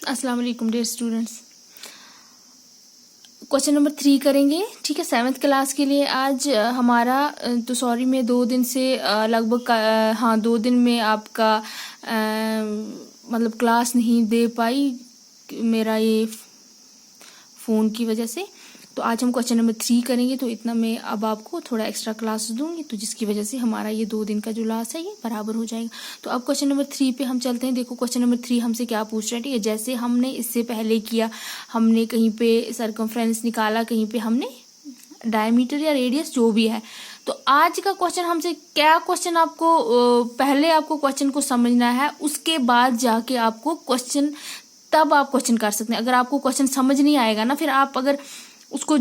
अस्सलाम वालेकुम dear students. Question number 3 करेंगे, ठीक है, 7th क्लास के लिए। आज हमारा तो सॉरी मैं 2 दिन से लगभग 2 दिन में आपका मतलब क्लास नहीं दे पाई, मेरा ये फ़ोन की वजह से। तो आज हम क्वेश्चन नंबर 3 करेंगे, तो इतना मैं अब आपको थोड़ा एक्स्ट्रा क्लास दूंगी, तो जिसकी वजह से हमारा ये 2 दिन का जो लास्ट है ये बराबर हो जाएगा। तो अब क्वेश्चन नंबर 3 पे हम चलते हैं। देखो क्वेश्चन नंबर 3 हमसे क्या पूछ रहा है, ठीक है। जैसे हमने इससे पहले किया, हमने कहीं पे सर्कमफ्रेंस निकाला, कहीं पे हमने डायमीटर या रेडियस जो भी है। तो आज का क्वेश्चन हमसे क्या क्वेश्चन आपको पहले आपको क्वेश्चन को समझना है, उसके बाद जाके आपको क्वेश्चन, तब आप क्वेश्चन कर सकते हैं। अगर आपको क्वेश्चन समझ नहीं आएगा ना, फिर आप अगर उसको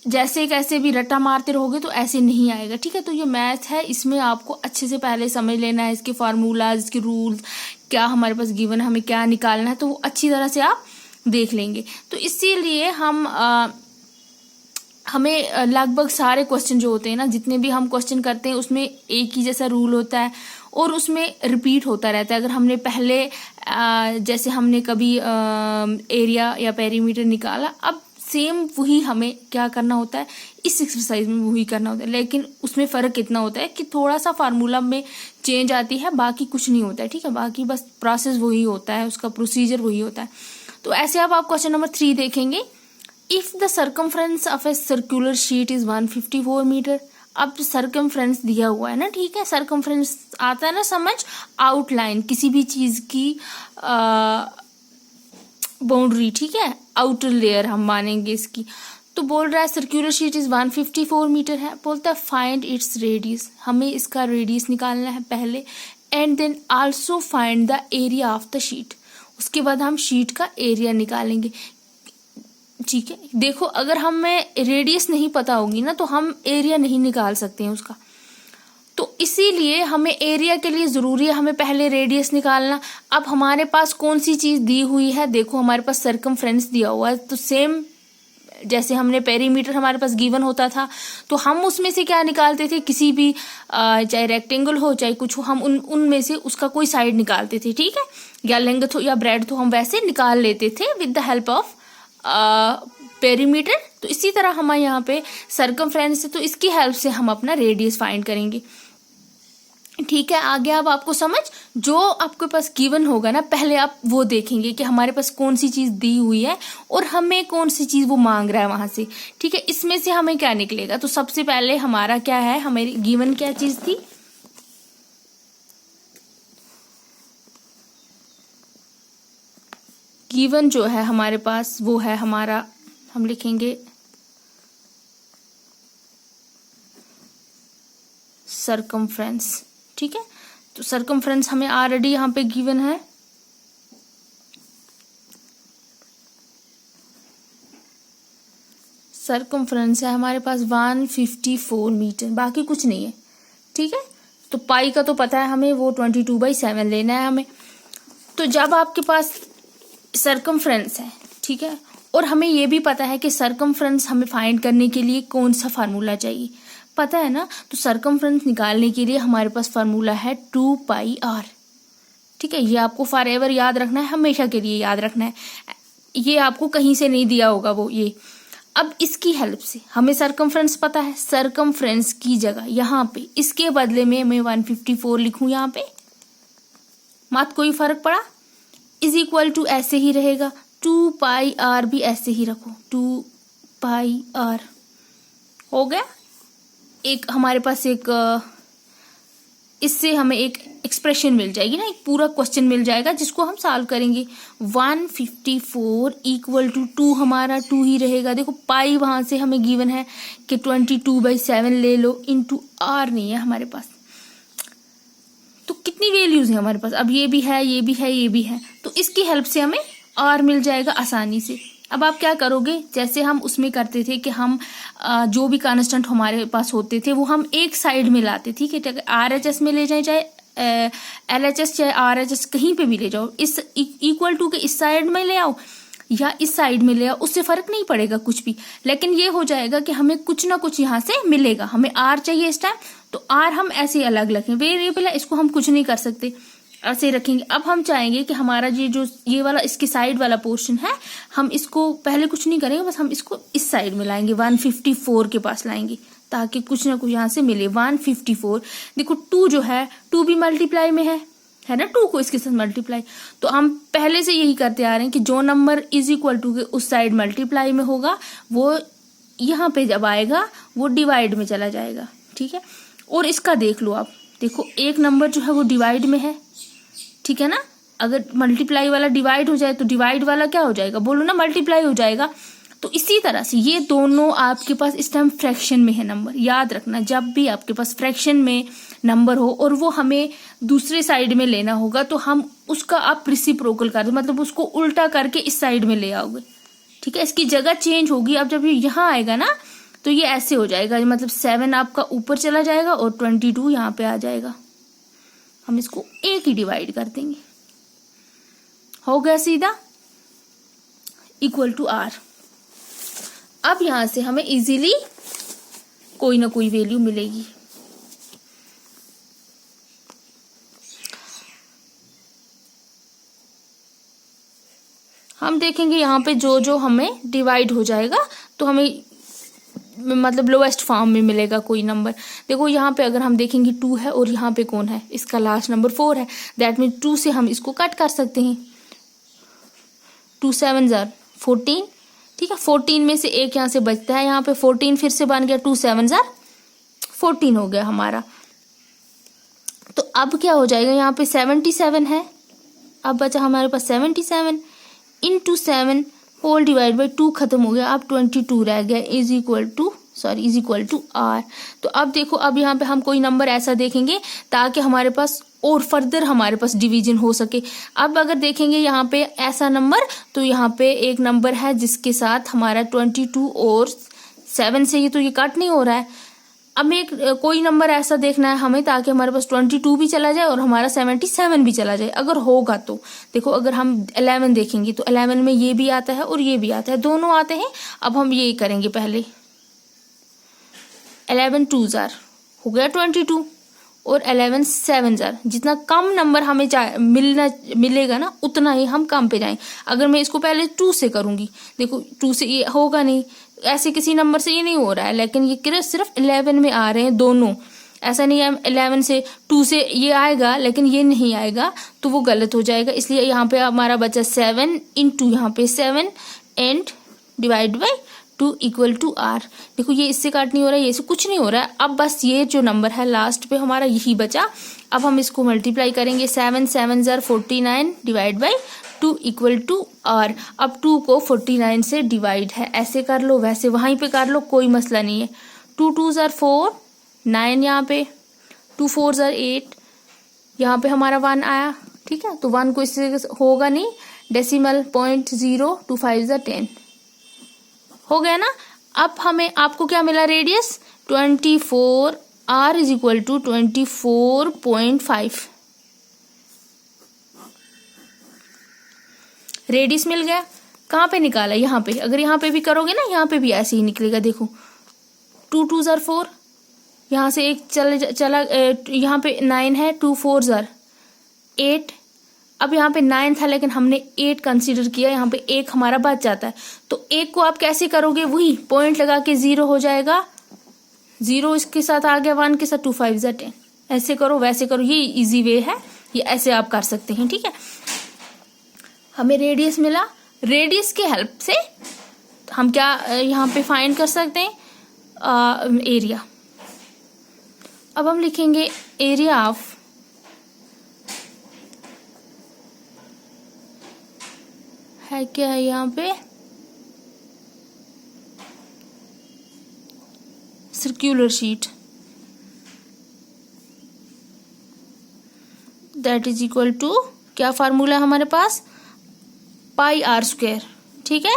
जैसे कैसे भी रट्टा मारते रहोगे तो ऐसे नहीं आएगा, ठीक है। तो ये मैथ है, इसमें आपको अच्छे से पहले समझ लेना है, इसके फार्मूलाज, इसके रूल्स, क्या हमारे पास गिवन है, हमें क्या निकालना है, तो वो अच्छी तरह से आप देख लेंगे। तो इसीलिए हमें लगभग सारे क्वेश्चन जो होते हैं ना, जितने भी हम क्वेश्चन करते हैं उसमें एक ही जैसा रूल होता है और उसमें रिपीट होता रहता है। अगर हमने पहले जैसे हमने कभी एरिया या पेरीमीटर निकाला, अब सेम वही हमें क्या करना होता है, इस एक्सरसाइज में वही करना होता है। लेकिन उसमें फ़र्क कितना होता है कि थोड़ा सा फार्मूला में चेंज आती है, बाकी कुछ नहीं होता है, ठीक है। बाकी बस प्रोसेस वही होता है, उसका प्रोसीजर वही होता है। तो ऐसे अब आप क्वेश्चन नंबर 3 देखेंगे। If the circumference of a circular sheet is 154 meter. अब सर्कमफ्रेंस दिया हुआ है ना, ठीक है। सर्कमफ्रेंस आता है ना समझ, आउटलाइन किसी भी चीज़ की बाउंड्री, ठीक है, आउटर लेयर हम मानेंगे इसकी। तो बोल रहा है सर्कुलर शीट इज 154 मीटर है। बोलता है फाइंड इट्स रेडियस, हमें इसका रेडियस निकालना है पहले, and then also find the area of the sheet. उसके बाद हम शीट का एरिया निकालेंगे, ठीक है। देखो अगर हमें रेडियस नहीं पता होगी ना, तो हम एरिया नहीं निकाल सकते हैं उसका। तो इसीलिए हमें एरिया के लिए ज़रूरी है हमें पहले रेडियस निकालना। अब हमारे पास कौन सी चीज़ दी हुई है, देखो हमारे पास सर्कमफ्रेंस दिया हुआ है। तो सेम जैसे हमने पेरीमीटर हमारे पास गिवन होता था, तो हम उसमें से क्या निकालते थे, किसी भी चाहे रेक्टेंगल हो चाहे कुछ हो, हम उनमें से उसका कोई साइड निकालते थे, ठीक है, या लेंथ हो या ब्रेड्थ हो, हम वैसे निकाल लेते थे with the help of perimeter. तो इसी तरह हमारे यहाँ पे सर्कमफ्रेंस है, तो इसकी हेल्प से हम अपना रेडियस फाइंड करेंगे, ठीक है। आगे अब आपको समझ, जो आपके पास गिवन होगा ना, पहले आप वो देखेंगे कि हमारे पास कौन सी चीज दी हुई है और हमें कौन सी चीज वो मांग रहा है वहां से, ठीक है। इसमें से हमें क्या निकलेगा, तो सबसे पहले हमारा क्या है, हमारी गिवन क्या चीज थी, गिवन जो है हमारे पास वो है हमारा, हम लिखेंगे सर्कमफ्रेंस, ठीक है। तो सर्कमफ्रेंस हमें ऑलरेडी यहाँ पे गिवन है, सर्कमफ्रेंस है हमारे पास 154 मीटर, बाकी कुछ नहीं है, ठीक है। तो पाई का तो पता है हमें, वो 22/7 लेना है हमें। तो जब आपके पास सर्कमफ्रेंस है, ठीक है, और हमें ये भी पता है कि सर्कमफ्रेंस हमें फाइंड करने के लिए कौन सा फार्मूला चाहिए, पता है ना। तो सर्कमफ्रेंस निकालने के लिए हमारे पास फार्मूला है 2πr, ठीक है। ये आपको फॉर एवर याद रखना है, हमेशा के लिए याद रखना है, ये आपको कहीं से नहीं दिया होगा वो ये। अब इसकी हेल्प से हमें सर्कमफ्रेंस पता है, सर्कमफ्रेंस की जगह यहाँ पे इसके बदले में मैं 154 लिखूं, यहाँ पे मत कोई फर्क पड़ा, इज इक्वल टू ऐसे ही रहेगा, 2πr भी ऐसे ही रखो, 2πr हो गया। एक हमारे पास एक इससे हमें एक एक्सप्रेशन मिल जाएगी ना, एक पूरा क्वेश्चन मिल जाएगा जिसको हम सॉल्व करेंगे। 154 इक्वल टू 2, हमारा 2 ही रहेगा। देखो पाई वहां से हमें गिवन है कि 22/7 ले लो, इनटू r नहीं है हमारे पास। तो कितनी वैल्यूज है हमारे पास, अब ये भी है, ये भी है, ये भी है, तो इसकी हेल्प से हमें r मिल जाएगा आसानी से। अब आप क्या करोगे, जैसे हम उसमें करते थे कि हम जो भी कांस्टेंट हमारे पास होते थे वो हम एक साइड में लाते, ठीक है। RHS में ले जाए, चाहे LHS चाहे RHS कहीं पे भी ले जाओ, इस इक्वल टू के इस साइड में ले आओ या इस साइड में ले आओ, उससे फर्क नहीं पड़ेगा कुछ भी। लेकिन ये हो जाएगा कि हमें कुछ ना कुछ यहाँ से मिलेगा। हमें r चाहिए इस टाइम, तो r हम ऐसे अलग रखें, वेरिएबल है, इसको हम कुछ नहीं कर सकते। ऐसे ही रखेंगे। अब हम चाहेंगे कि हमारा ये वाला इसके साइड वाला पोर्शन है, हम इसको पहले कुछ नहीं करेंगे, बस हम इसको इस साइड में लाएंगे, 154 के पास लाएंगे, ताकि कुछ ना कुछ यहाँ से मिले। 154 देखो 2 जो है 2 भी मल्टीप्लाई में है ना, 2 को इसके साथ मल्टीप्लाई। तो हम पहले से यही करते आ रहे हैं कि जो नंबर इज इक्वल टू के उस साइड मल्टीप्लाई में होगा, वो यहाँ पे जब आएगा वो डिवाइड में चला जाएगा। ठीक है, और इसका देख लो आप, देखो एक नंबर जो है वो डिवाइड में है, ठीक है ना। अगर मल्टीप्लाई वाला डिवाइड हो जाए तो डिवाइड वाला क्या हो जाएगा, बोलो ना, मल्टीप्लाई हो जाएगा। तो इसी तरह से ये दोनों आपके पास इस टाइम फ्रैक्शन में है नंबर। याद रखना, जब भी आपके पास फ्रैक्शन में नंबर हो और वो हमें दूसरे साइड में लेना होगा, तो हम उसका आप रेसिप्रोकल कर दो, मतलब उसको उल्टा करके इस साइड में ले आओगे। ठीक है, इसकी जगह चेंज होगी। अब जब ये यहाँ आएगा ना, तो ये ऐसे हो जाएगा, मतलब 7 आपका ऊपर चला जाएगा और 22 यहाँ पे आ जाएगा। हम इसको एक ही डिवाइड कर देंगे, हो गया सीधा, इक्वल टू R। अब यहां से हमें इजीली कोई ना कोई वैल्यू मिलेगी। हम देखेंगे यहाँ पे जो जो हमें डिवाइड हो जाएगा तो हमें मतलब लोएस्ट फॉर्म में मिलेगा कोई नंबर। देखो यहाँ पे अगर हम देखेंगे 2 है और यहाँ पे कौन है, इसका लास्ट नंबर 4 है, दैट मीन 2 से हम इसको कट कर सकते हैं। 2 7 14, ठीक है, 14 में से एक यहाँ से बचता है, यहाँ पे 14 फिर से बन गया, 2 7 14 हो गया हमारा। तो अब क्या हो जाएगा, यहाँ पे 77 है, अब बचा हमारे पास 77 इंटू 7 होल डिवाइड बाई 2 खत्म हो गया, अब 22 रह गया, इज इक्वल टू R। तो अब देखो, अब यहाँ पे हम कोई नंबर ऐसा देखेंगे ताकि हमारे पास और फर्दर हमारे पास डिवीजन हो सके। अब अगर देखेंगे यहाँ पे ऐसा नंबर, तो यहाँ पे एक नंबर है जिसके साथ हमारा 22 और 7 से ये तो ये कट नहीं हो रहा है। अब एक कोई नंबर ऐसा देखना है हमें ताकि हमारे पास 22 भी चला जाए और हमारा 77 भी चला जाए, अगर होगा तो। देखो अगर हम 11 देखेंगे तो 11 में ये भी आता है और ये भी आता है, दोनों आते हैं। अब हम ये करेंगे, पहले 11 2 हो गया 22 और 11 7 जितना कम नंबर हमें मिलेगा ना, उतना ही हम कम पे जाएं। अगर मैं इसको पहले 2 से करूंगी, देखो 2 से ये होगा नहीं, ऐसे किसी नंबर से ये नहीं हो रहा है, लेकिन ये सिर्फ 11 में आ रहे हैं दोनों। ऐसा नहीं है 11 से 2 से ये आएगा लेकिन ये नहीं आएगा, तो वो गलत हो जाएगा। इसलिए यहाँ पे हमारा बचा 7 इंटू यहाँ पे 7 and divide by 2 equal to R। देखो ये इससे काट नहीं हो रहा है, ये से कुछ नहीं हो रहा है। अब बस ये जो नंबर है लास्ट पे हमारा यही बचा। अब हम इसको मल्टीप्लाई करेंगे, 7 7 49 divide by 2 equal to R। अब 2 को 49 से डिवाइड है, ऐसे कर लो वैसे वहीं पे कर लो, कोई मसला नहीं है। 2 2 4 9, यहाँ पे 2 4 8, यहाँ पे हमारा 1 आया, ठीक है। तो 1 को इससे होगा नहीं, डेसिमल 0.025 10 हो गया ना। अब हमें आपको क्या मिला, radius 24, R is equal to 24.5 radius मिल गया। कहाँ पे निकाला, यहाँ पे। अगर यहाँ पे भी करोगे ना, यहाँ पे भी ऐसे ही निकलेगा। देखो 2 2 4, यहाँ से एक चला यहाँ पे 9 है, 2 4 8। अब यहाँ पे 9 था लेकिन हमने 8 कंसीडर किया, यहाँ पे 1 हमारा बच जाता है। तो 1 को आप कैसे करोगे, वही पॉइंट लगा के 0 हो जाएगा, 0 इसके साथ आ गया, 1 के साथ 2 5 10। ऐसे करो वैसे करो, ये इजी वे है, ये ऐसे आप कर सकते हैं, ठीक है। हमें रेडियस मिला, रेडियस के हेल्प से हम क्या यहाँ पे फाइंड कर सकते हैं, एरिया। अब हम लिखेंगे एरिया ऑफ है, क्या है यहाँ पे, circular sheet, that is equal to, क्या फार्मूला है हमारे पास, पाई R स्क्वायर, ठीक है।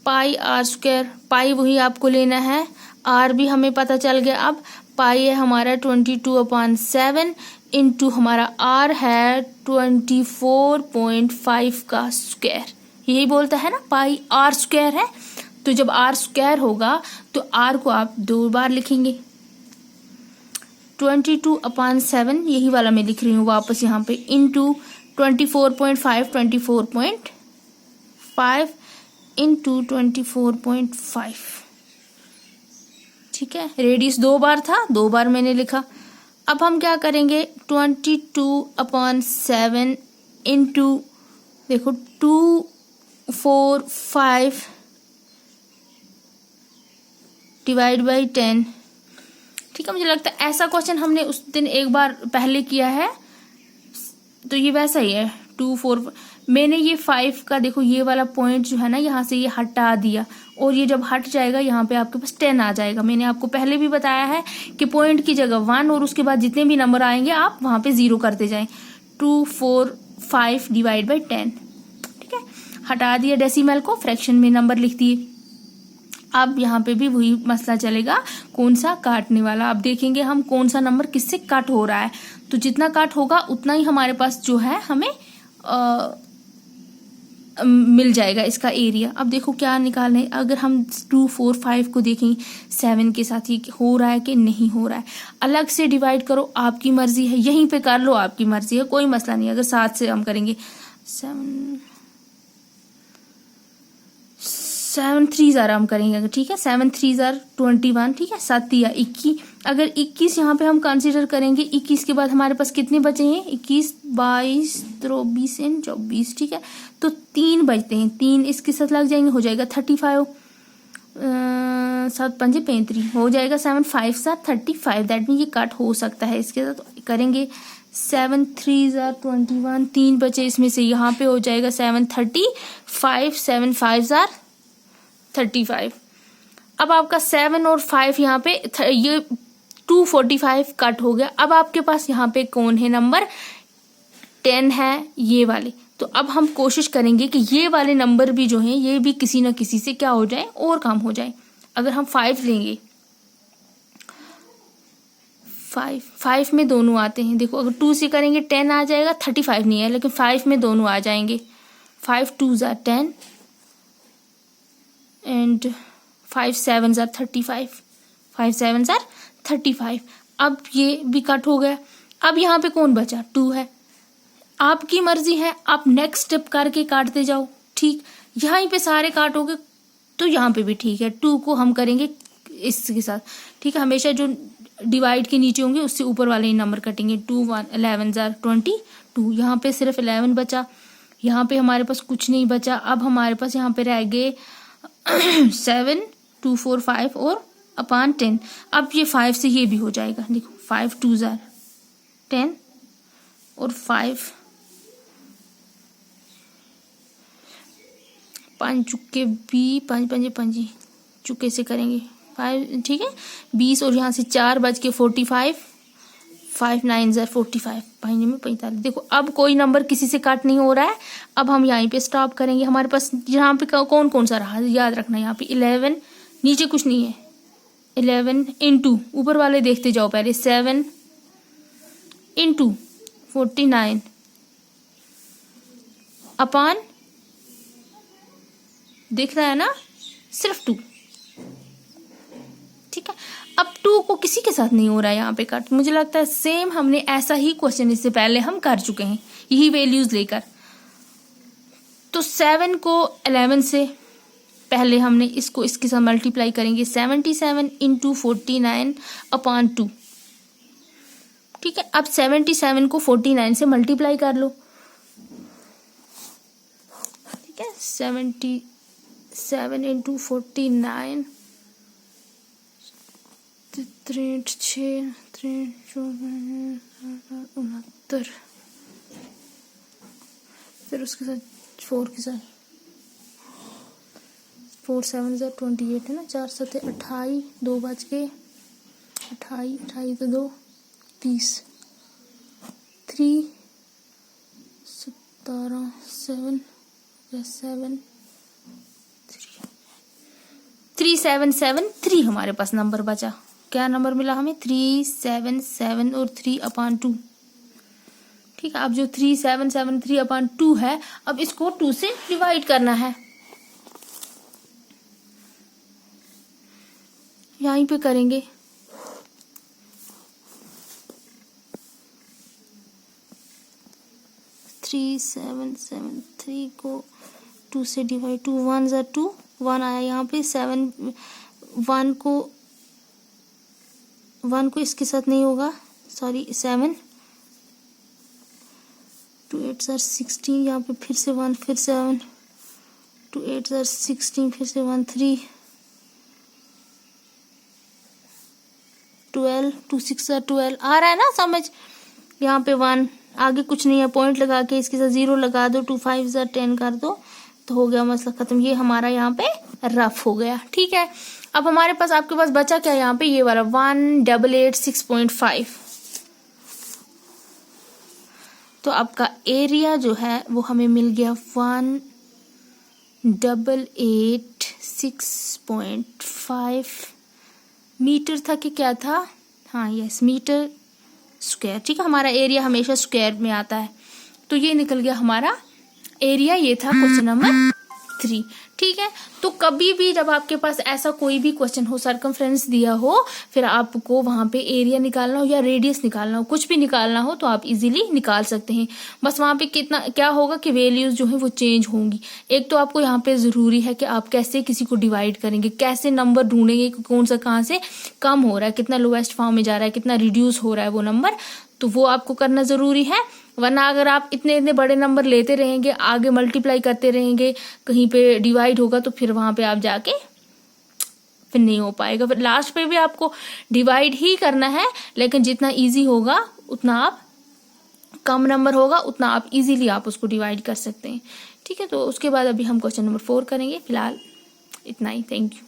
पाई R स्क्वायर, पाई वही आपको लेना है, R भी हमें पता चल गया। अब पाई है हमारा 22/7 इंटू हमारा R है 24.5 का स्क्वायर, यही बोलता है ना, पाई R स्क्वायर है। तो जब R स्क्वायर होगा तो R को आप 2 बार लिखेंगे, 22/7 यही वाला मैं लिख रही हूँ वापस यहाँ पे, इंटू 24.5 इंटू 24.5। ठीक है, रेडियस 2 बार था, 2 बार मैंने लिखा। अब हम क्या करेंगे, 22/7 इंटू देखो 245 डिवाइड बाई 10। ठीक है, मुझे लगता है ऐसा क्वेश्चन हमने उस दिन एक बार पहले किया है, तो ये वैसा ही है। 2 4 मैंने ये 5 का देखो ये वाला पॉइंट जो है ना यहाँ से ये हटा दिया, और ये जब हट जाएगा यहाँ पे आपके पास 10 आ जाएगा। मैंने आपको पहले भी बताया है कि पॉइंट की जगह 1 और उसके बाद जितने भी नंबर आएंगे आप वहाँ पे 0 करते जाएं। 245 डिवाइड बाई 10। ठीक है, हटा दिया डेसिमल को, फ्रैक्शन में नंबर लिख दिए। अब यहाँ पे भी वही मसला चलेगा, कौन सा काटने वाला। अब देखेंगे हम कौन सा नंबर किससे कट हो रहा है, तो जितना कट होगा उतना ही हमारे पास जो है हमें मिल जाएगा इसका एरिया। अब देखो क्या निकालना है, अगर हम 2 4 5 को देखें 7 के साथ ही हो रहा है कि नहीं हो रहा है। अलग से डिवाइड करो, आपकी मर्जी है, यहीं पे कर लो, आपकी मर्जी है, कोई मसला नहीं। अगर 7 से हम करेंगे 7 3 हम करेंगे अगर, ठीक है, 7 3 21। ठीक है, 7 या 21। अगर 21 यहाँ पे हम कंसीडर करेंगे, 21 के बाद हमारे पास कितने बचे हैं, 21 22 23 एंड 24। ठीक है, तो 3 बचते हैं, 3 इसके साथ लग जाएंगे, हो जाएगा 35। 7 5 35 हो जाएगा, 7 5 35। दैट मीन ये कट हो सकता है इसके साथ। तो करेंगे 7 3 21, 3 बचे इसमें से, यहाँ पे हो जाएगा 7 35, 7 5 35। अब आपका 7 और 5 यहाँ पे ये 245 कट हो गया। अब आपके पास यहाँ पे कौन है नंबर, 10 है ये वाले। तो अब हम कोशिश करेंगे कि ये वाले नंबर भी जो हैं ये भी किसी ना किसी से क्या हो जाए, और कम हो जाए। अगर हम 5 लेंगे, 5 में दोनों आते हैं। देखो अगर 2 से करेंगे 10 आ जाएगा, 35 नहीं है, लेकिन 5 में दोनों आ जाएंगे। 5 2 10 एंड 5 7 35। 5 7 35। अब ये भी कट हो गया। अब यहाँ पे कौन बचा, 2 है। आपकी मर्जी है, आप नेक्स्ट स्टेप करके काटते जाओ। ठीक, यहाँ पे सारे काटोगे तो यहाँ पे भी ठीक है। 2 को हम करेंगे इसके साथ। ठीक है, हमेशा जो डिवाइड के नीचे होंगे उससे ऊपर वाले ही नंबर कटेंगे। 2 1 11 22। यहाँ पे सिर्फ 11 बचा, यहाँ पे हमारे पास कुछ नहीं बचा। अब हमारे पास यहाँ पे रह गए 7 2 4 5 और अपॉन 10। अब ये 5 से ये भी हो जाएगा। देखो 5 2 10 और 5 5 चुके 20, 5 5 5 चुके से करेंगे 5। ठीक है, 20 और यहाँ से 4 बच के 45। 5 9 45, 5 में 45। देखो अब कोई नंबर किसी से कट नहीं हो रहा है। अब हम यहीं पे स्टॉप करेंगे। हमारे पास यहाँ पे कौन कौन सा रहा, याद रखना, यहाँ पे 11, नीचे कुछ नहीं है। 11 इंटू ऊपर वाले देखते जाओ पहले, 7 इंटू 49 अपॉन, दिख रहा है ना, सिर्फ 2। ठीक है, अब 2 को किसी के साथ नहीं हो रहा है यहाँ पे कट। मुझे लगता है सेम हमने ऐसा ही क्वेश्चन इससे पहले हम कर चुके हैं, यही वैल्यूज लेकर। तो 7 को 11 से पहले हमने इसको इसके साथ मल्टीप्लाई करेंगे, 77 इंटू 49 अपॉन 2। ठीक है, अब 77 को 49 से मल्टीप्लाई कर लो। ठीक है, 77 इंटू 49, 63 69, फिर उसके साथ 4 के साथ 4 7 28 है ना, 4 7 28, 2 बच के 28 तो 2 30, 3 17 7 7 3773 हमारे पास नंबर बचा। क्या नंबर मिला हमें, 377 और 3/2। ठीक है, अब जो 3773/2 है, अब इसको 2 से डिवाइड करना है। यहीं पे करेंगे, 3773 को 2 से डिवाइड, 2 1 ज़ा 2, 1 आया यहाँ पे, 7 1 को इसके साथ नहीं होगा, सॉरी 7, 2 8 ज़ा 16, यहाँ पे फिर से 1, फिर 7, 2 8 ज़ा 16, फिर से 1 3, 12, 2 6 ज़ा 12, आ रहा है ना समझ। यहाँ पे 1, आगे कुछ नहीं है, पॉइंट लगा के इसके साथ 0 लगा दो, 2 5 ज़ा 10 कर दो, तो हो गया मसला खत्म। ये हमारा यहाँ पे रफ हो गया, ठीक है। अब हमारे पास, आपके पास बचा क्या यहाँ पे, ये वाला 1886.5। तो आपका एरिया जो है वो हमें मिल गया 1886.5 मीटर था कि क्या था, हाँ यस, मीटर स्क्वायर, ठीक है। हमारा एरिया हमेशा स्क्वायर में आता है, तो ये निकल गया हमारा एरिया। ये था क्वेश्चन नंबर 3, ठीक है। तो कभी भी जब आपके पास ऐसा कोई भी क्वेश्चन हो, सरकमफ्रेंस दिया हो, फिर आपको वहां पे एरिया निकालना हो या रेडियस निकालना हो, कुछ भी निकालना हो, तो आप इजीली निकाल सकते हैं। बस वहां पे कितना क्या होगा कि वैल्यूज जो है वो चेंज होंगी। एक तो आपको यहाँ पे जरूरी है कि आप कैसे किसी को डिवाइड करेंगे, कैसे नंबर ढूंढेंगे कि कौन सा कहाँ से कम हो रहा है, कितना लोएस्ट फॉर्म में जा रहा है, कितना रिड्यूस हो रहा है वो नंबर, तो वो आपको करना जरूरी है। वरना अगर आप इतने इतने बड़े नंबर लेते रहेंगे, आगे मल्टीप्लाई करते रहेंगे, कहीं पे डिवाइड होगा, तो फिर वहां पे आप जाके फिर नहीं हो पाएगा। फिर लास्ट पे भी आपको डिवाइड ही करना है, लेकिन जितना इजी होगा उतना आप, कम नंबर होगा उतना आप इजीली आप उसको डिवाइड कर सकते हैं, ठीक है। तो उसके बाद अभी हम क्वेश्चन नंबर 4 करेंगे। फिलहाल इतना ही, थैंक यू।